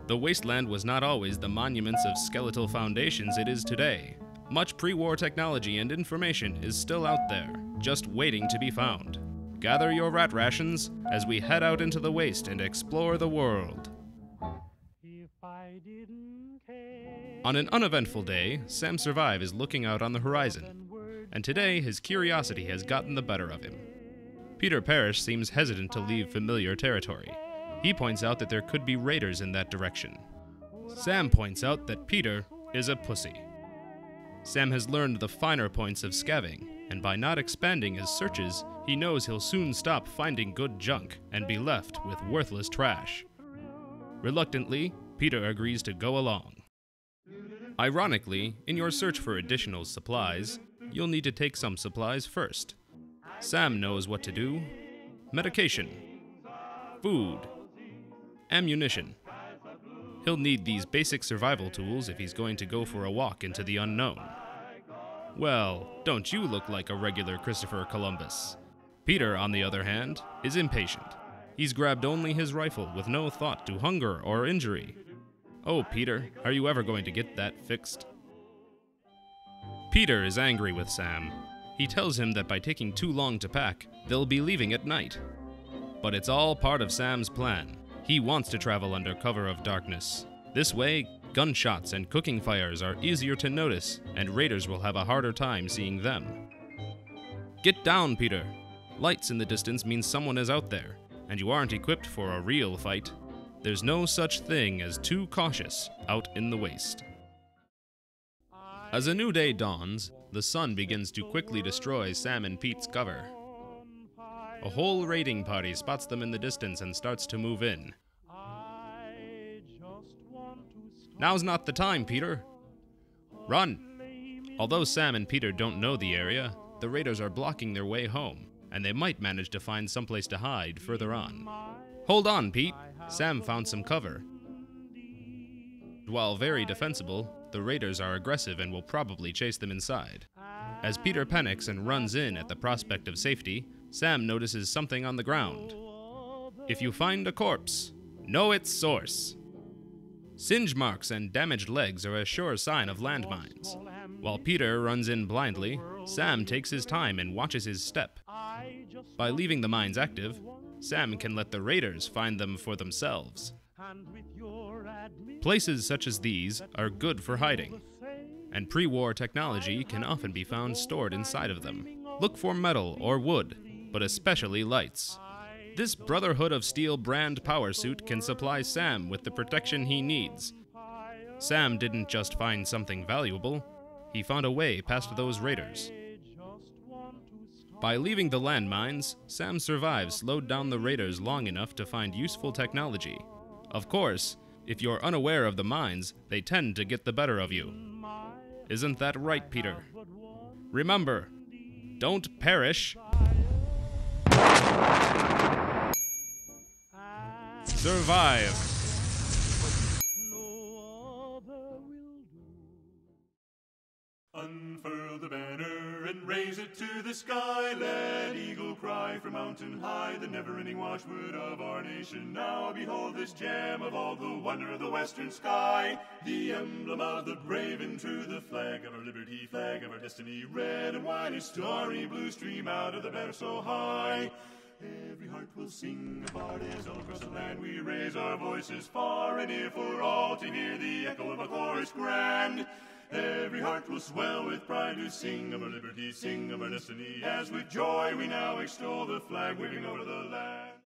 The Wasteland was not always the monuments of skeletal foundations it is today. Much pre-war technology and information is still out there, just waiting to be found. Gather your rat rations as we head out into the waste and explore the world. On an uneventful day, Sam Survive is looking out on the horizon, and today his curiosity has gotten the better of him. Peter Parrish seems hesitant to leave familiar territory. He points out that there could be raiders in that direction. Sam points out that Peter is a pussy. Sam has learned the finer points of scavenging, and by not expanding his searches, he knows he'll soon stop finding good junk and be left with worthless trash. Reluctantly, Peter agrees to go along. Ironically, in your search for additional supplies, you'll need to take some supplies first. Sam knows what to do. Medication, food, ammunition. He'll need these basic survival tools if he's going to go for a walk into the unknown. Well, don't you look like a regular Christopher Columbus? Peter, on the other hand, is impatient. He's grabbed only his rifle with no thought to hunger or injury. Oh, Peter, are you ever going to get that fixed? Peter is angry with Sam. He tells him that by taking too long to pack, they'll be leaving at night. But it's all part of Sam's plan. He wants to travel under cover of darkness. This way, gunshots and cooking fires are easier to notice, and raiders will have a harder time seeing them. Get down, Peter. Lights in the distance mean someone is out there, and you aren't equipped for a real fight. There's no such thing as too cautious out in the waste. As a new day dawns, the sun begins to quickly destroy Sam and Pete's cover. A whole raiding party spots them in the distance and starts to move in. Now's not the time, Peter. Run! Although Sam and Peter don't know the area, the raiders are blocking their way home, and they might manage to find someplace to hide further on. Hold on, Pete. Sam found some cover. While very defensible, the raiders are aggressive and will probably chase them inside. As Peter panics and runs in at the prospect of safety, Sam notices something on the ground. If you find a corpse, know its source. Singe marks and damaged legs are a sure sign of landmines. While Peter runs in blindly, Sam takes his time and watches his step. By leaving the mines active, Sam can let the raiders find them for themselves. Places such as these are good for hiding, and pre-war technology can often be found stored inside of them. Look for metal or wood, but especially lights. This Brotherhood of Steel brand power suit can supply Sam with the protection he needs. Sam didn't just find something valuable, he found a way past those raiders. By leaving the landmines, Sam Survive slowed down the raiders long enough to find useful technology. Of course, if you're unaware of the mines, they tend to get the better of you. Isn't that right, Peter? Remember, don't perish. Survive. Unfurl the banner and raise it to the sky. Let eagle cry from mountain high, the never-ending watchword of our nation. Now behold this gem of all, the wonder of the western sky, the emblem of the brave and true, the flag of our liberty, flag of our destiny. Red and white and starry blue stream out of the banner so high. Every heart will sing about it, all across the land we raise our voices far and near for all to hear the echo of a chorus grand. Every heart will swell with pride to sing of our liberty, sing of our destiny, as with joy we now extol the flag waving over the land.